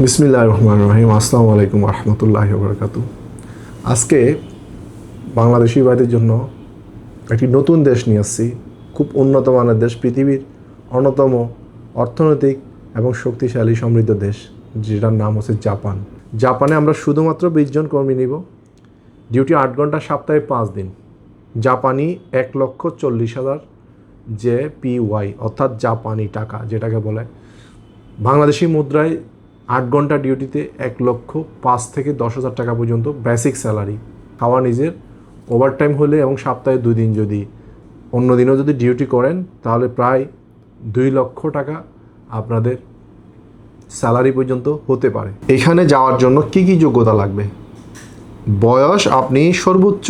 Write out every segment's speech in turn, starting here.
বিসমিল্লাহির রহমানির রহিম। আসসালামু আলাইকুম ওয়া রাহমাতুল্লাহি ওয়া বারাকাতুহু। আজকে বাংলাদেশি ভাইদের জন্য একটি নতুন দেশ নিয়ে আসছি। খুব উন্নত মানের দেশ, পৃথিবীর অন্যতম অর্থনৈতিক এবং শক্তিশালী সমৃদ্ধ দেশ, যেটার নাম হচ্ছে জাপান। জাপানে আমরা শুধুমাত্র 20 জন কর্মী নিব। ডিউটি 8 ঘন্টা, সপ্তাহে 5 দিন। জাপানি 1,40,000 JPY, অর্থাৎ জাপানি টাকা যেটাকে বলে। বাংলাদেশি মুদ্রায় 8 ঘন্টা ডিউটিতে 1,05,000 থেকে 10,000 টাকা পর্যন্ত বেসিক স্যালারি। খাওয়া নিজের, ওভারটাইম হলে এবং সপ্তাহে 2 দিন যদি অন্য দিনও যদি ডিউটি করেন তাহলে প্রায় 2 লক্ষ টাকা আপনাদের স্যালারি পর্যন্ত হতে পারে। এখানে যাওয়ার জন্য কি কি যোগ্যতা লাগবে? বয়স আপনি সর্বোচ্চ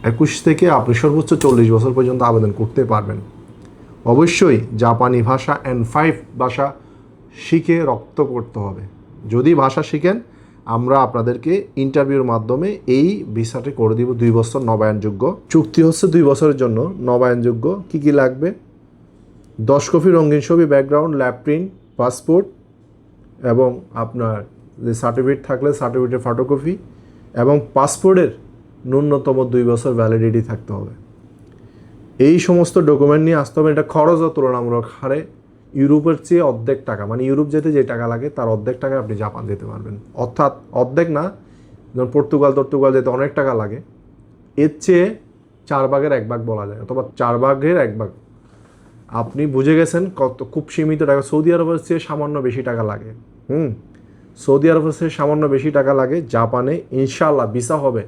21 থেকে আপনি সর্বোচ্চ 40 বছর পর্যন্ত আবেদন করতে পারবেন। অবশ্যই জাপানি ভাষা N5 ভাষা শিখে রপ্ত করতে হবে। যদি ভাষা শিখেন, আমরা আপনাদেরকে ইন্টারভিউর মাধ্যমে এই ভিসাটি করে দিব 2 বছর নবায়নযোগ্য। চুক্তি হচ্ছে 2 বছরের জন্য নবায়নযোগ্য। কি কি লাগবে? 10 কপি রঙিন ছবি, ব্যাকগ্রাউন্ড, ল্যাব প্রিন্ট, পাসপোর্ট এবং আপনার যে সার্টিফিকেট থাকলে সার্টিফিকেটের ফটোকপি এবং পাসপোর্টের ন্যূনতম 2 বছর ভ্যালিডিটি থাকতে হবে। এই সমস্ত ডকুমেন্ট নিয়ে আসতে হবে। এটা খরচও তুলনামূলক হারে ইউরোপের চেয়ে অর্ধেক টাকা, মানে ইউরোপ যেতে যে টাকা লাগে তার অর্ধেক টাকায় আপনি জাপান যেতে পারবেন। অর্থাৎ অর্ধেক না, যেমন পর্তুগাল যেতে অনেক টাকা লাগে, এর চেয়ে 4 ভাগের 1 ভাগ বলা যায়, অথবা 4 ভাগের 1 ভাগ। আপনি বুঝে গেছেন কত খুব সীমিত টাকা। সৌদি আরবের চেয়ে সামান্য বেশি টাকা লাগে। সৌদি আরবের চেয়ে সামান্য বেশি টাকা লাগে। জাপানে ইনশাআল্লাহ ভিসা হবে।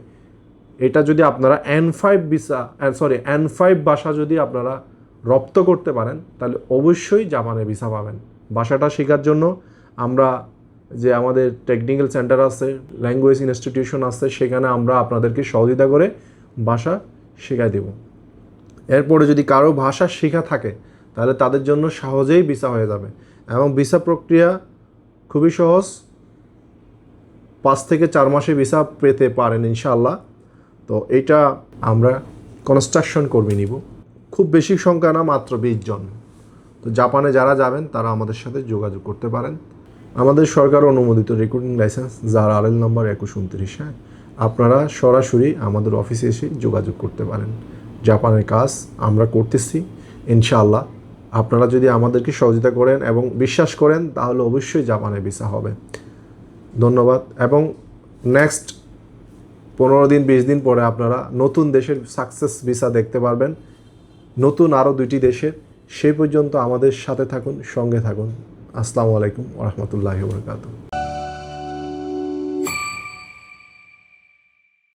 এটা যদি আপনারা N5 ভাষা যদি আপনারা রপ্ত করতে পারেন তাহলে অবশ্যই জাপানে ভিসা পাবেন। ভাষাটা শেখার জন্য আমরা যে আমাদের টেকনিক্যাল সেন্টার আছে, ল্যাঙ্গুয়েজ ইনস্টিটিউশন আছে, সেখানে আমরা আপনাদেরকে সহযোগিতা করে ভাষা শেখাই দেব। এরপরে যদি কারো ভাষা শেখা থাকে তাহলে তাদের জন্য সহজেই ভিসা হয়ে যাবে এবং ভিসা প্রক্রিয়া খুবই সহজ। 5 থেকে 4 মাসে ভিসা পেতে পারেন ইনশাআল্লাহ। তো এটা আমরা কনস্ট্রাকশন কর্মী নিব। খুব বেশি সংখ্যা না, মাত্র 20 জন। তো জাপানে যারা যাবেন তারা আমাদের সাথে যোগাযোগ করতে পারেন। আমাদের সরকার অনুমোদিত রিক্রুটিং লাইসেন্স, যার RL নাম্বার 2129। হ্যাঁ, আপনারা সরাসরি আমাদের অফিসে এসে যোগাযোগ করতে পারেন। জাপানের কাজ আমরা করতেছি ইনশাআল্লাহ। আপনারা যদি আমাদেরকে সহযোগিতা করেন এবং বিশ্বাস করেন তাহলে অবশ্যই জাপানে ভিসা হবে। ধন্যবাদ। এবং নেক্সট 15 দিন 20 দিন পরে আপনারা নতুন দেশের সাকসেস ভিসা দেখতে পারবেন, নতুন আরও 2টি দেশের। সেই পর্যন্ত আমাদের সাথে থাকুন, সঙ্গে থাকুন। আসসালামু আলাইকুম ওয়া রাহমাতুল্লাহি ওয়া বারাকাতুহু।